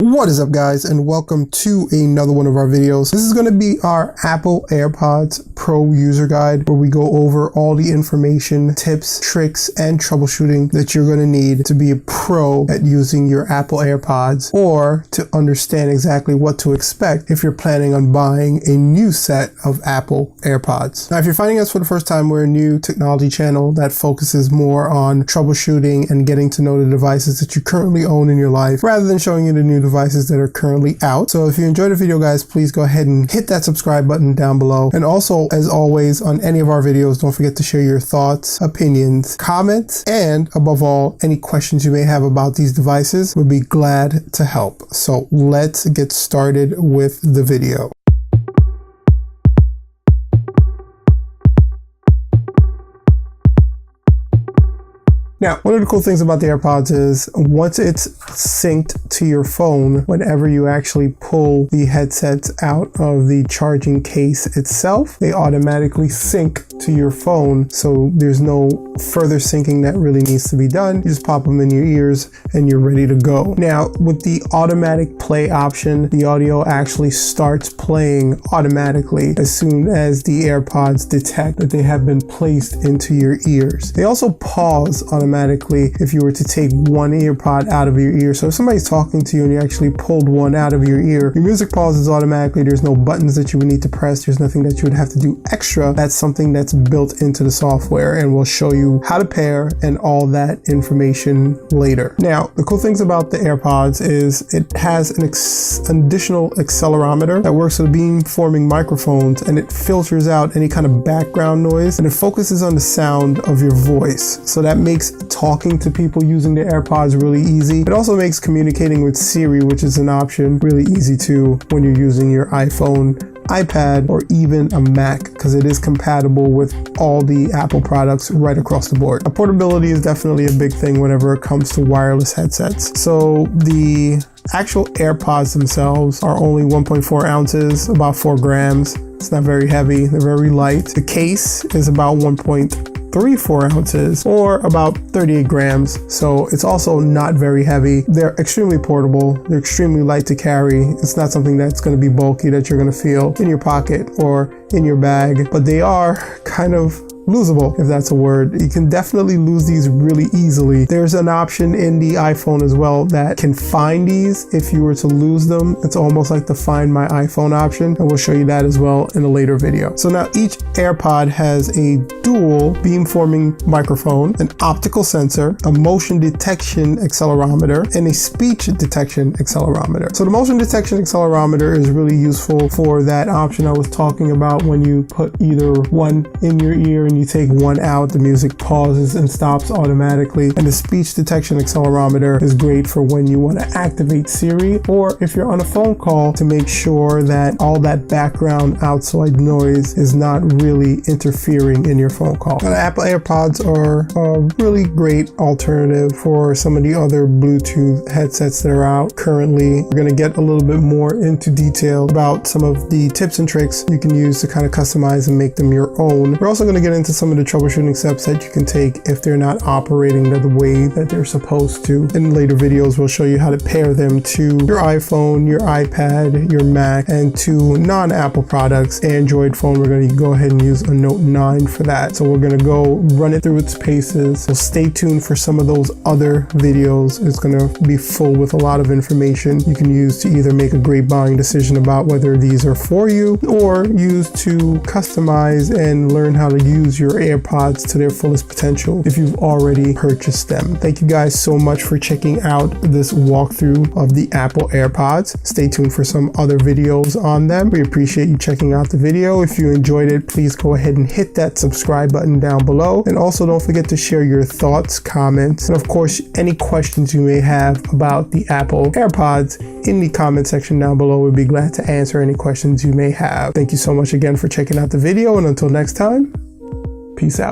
What is up, guys, and welcome to another one of our videos. This is going to be our Apple AirPods Pro user guide, where we go over all the information, tips, tricks, and troubleshooting that you're going to need to be a pro at using your Apple AirPods, or to understand exactly what to expect if you're planning on buying a new set of Apple AirPods. Now, if you're finding us for the first time, we're a new technology channel that focuses more on troubleshooting and getting to know the devices that you currently own in your life, rather than showing you the new devices that are currently out. So if you enjoyed the video, guys, please go ahead and hit that subscribe button down below. And also, as always, on any of our videos, don't forget to share your thoughts, opinions, comments, and above all, any questions you may have about these devices. We'll be glad to help. So let's get started with the video. Now, one of the cool things about the AirPods is once it's synced to your phone, whenever you actually pull the headsets out of the charging case itself, they automatically sync to your phone. So there's no further syncing that really needs to be done. You just pop them in your ears and you're ready to go. Now, with the automatic play option, the audio actually starts playing automatically as soon as the AirPods detect that they have been placed into your ears. They also pause automatically if you were to take one AirPod out of your ear. So if somebody's talking to you and you actually pulled one out of your ear, your music pauses automatically. There's no buttons that you would need to press. There's nothing that you would have to do extra. That's something that's built into the software, and we'll show you how to pair and all that information later. Now, the cool things about the AirPods is it has an additional accelerometer that works with beam-forming microphones, and it filters out any kind of background noise, and it focuses on the sound of your voice. So that makes talking to people using the AirPods really easy. It also makes communicating with Siri, which is an option, really easy too when you're using your iPhone, iPad, or even a Mac, because it is compatible with all the Apple products right across the board. Portability is definitely a big thing whenever it comes to wireless headsets. So the actual AirPods themselves are only 1.4 ounces, about 4 grams. It's not very heavy. They're very light. The case is about 1.34 ounces, or about 38 grams. So it's also not very heavy. They're extremely portable. They're extremely light to carry. It's not something that's going to be bulky that you're going to feel in your pocket or in your bag, but they are kind of losable, if that's a word. You can definitely lose these really easily. There's an option in the iPhone as well that can find these if you were to lose them. It's almost like the Find My iPhone option, and we'll show you that as well in a later video. So now each AirPod has a dual beam-forming microphone, an optical sensor, a motion detection accelerometer, and a speech detection accelerometer. So the motion detection accelerometer is really useful for that option I was talking about. When you put either one in your ear and you take one out, the music pauses and stops automatically. And the speech detection accelerometer is great for when you want to activate Siri, or if you're on a phone call, to make sure that all that background outside noise is not really interfering in your phone call. Now, the Apple AirPods are a really great alternative for some of the other Bluetooth headsets that are out currently. We're going to get a little bit more into detail about some of the tips and tricks you can use to kind of customize and make them your own. We're also going to get into some of the troubleshooting steps that you can take if they're not operating the way that they're supposed to. In later videos, we'll show you how to pair them to your iPhone, your iPad, your Mac, and to non-Apple products. Android phone, we're going to go ahead and use a Note 9 for that. So we're going to go run it through its paces. So stay tuned for some of those other videos. It's going to be full with a lot of information you can use to either make a great buying decision about whether these are for you, or use to customize and learn how to use your AirPods to their fullest potential if you've already purchased them. Thank you guys so much for checking out this walkthrough of the Apple AirPods. Stay tuned for some other videos on them. We appreciate you checking out the video. If you enjoyed it, please go ahead and hit that subscribe button down below. And also don't forget to share your thoughts, comments, and of course, any questions you may have about the Apple AirPods in the comment section down below. We'd be glad to answer any questions you may have. Thank you so much again for checking out the video, and until next time, peace out.